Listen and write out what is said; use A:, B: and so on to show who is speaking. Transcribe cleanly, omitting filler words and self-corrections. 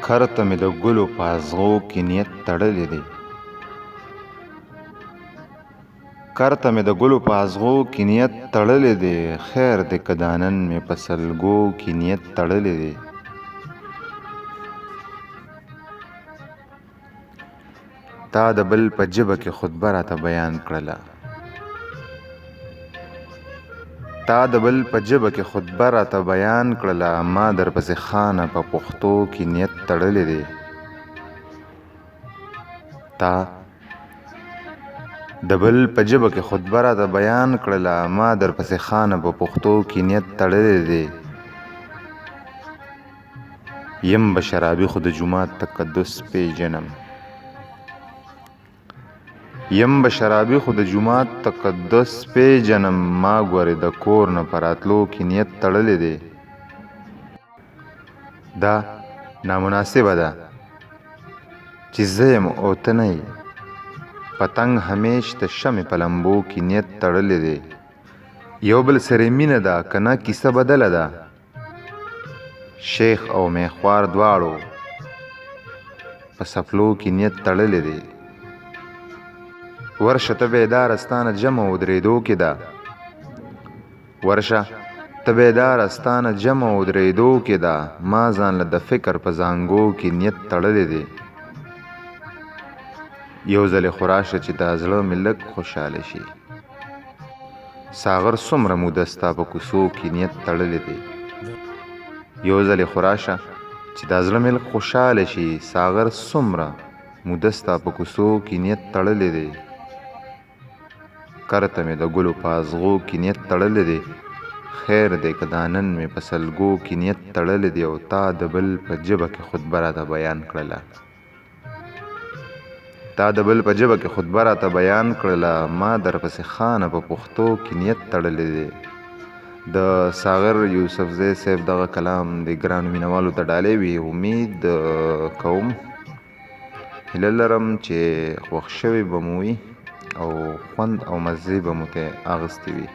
A: کرته مې د ګلو په اغزو کې نیت تړلی دی. کرته مې د ګلو په اغزو کې نیت تړلی دی. خیر دی که دا نن مې په سلګو کې نیت تړلی دی. تا د بل په ژبه کې خطبه راته بیان کړله. تا د بل په ژبه کې خطبه راته بیان کړله. ما درپسې خانه په پښتو کې نیت تړلی دی. تا د بل په ژبه کې خطبه راته بیان کړله. ما درپسې خانه په پښتو کې نیت تړلی دی. یم به شرابي خو د جومات تقدس پیژنم. یم به شرابي خو د جومات تقدس پیژنم. ما ګورې د کور نه په راتلو کې نیت تړلی دی. دا نامناسبه ده چې زه یم او ته نه یې. پتنګ همیش د شمې په لمبو کې نیت تړلی دی. یو بل سره مینه ده که نه کیسه بدله ده. شیخ او میخوار دواړو په سپلو کې نیت تړلی دی. ورشه ته بیداره ستانه جمع ودرېدو کې ده. ورشه ته بیداره ستانه جمع ودرېدو کې ده. ما ځان له د فکر په زانګو کې نیت تړلی دی. یو ځلې خو راشه چې دا زړه مې لږ خوشحاله شي. ساغر څومره موده ستا په کوڅو کې نیت تړلی دی. یو ځلې خو راشه چې دا زړه مې لږ خوشحاله شي. ساغر څومره موده ستا په کوڅو کې نیت تړلی دی. کرته مې د ګلو په اغزو کې نیت تړلی دی. خیر دی که دا نن مې په سلګو کې نیت تړلی دی. او تا د بل په ژبه کې خطبه راته بیان کړله. تا د بل په ژبه کې خطبه راته بیان کړله. ما درپسې خانه په پښتو کې نیت تړلی دی. د ساغر یوسفزی صاحب دغه کلام د ګرانو مینوالو ته ډالۍ وي. امید کوم هیله لرم چې خوښ شوي به مو وي او خوند او مزې به مو ترې اخیستې وي.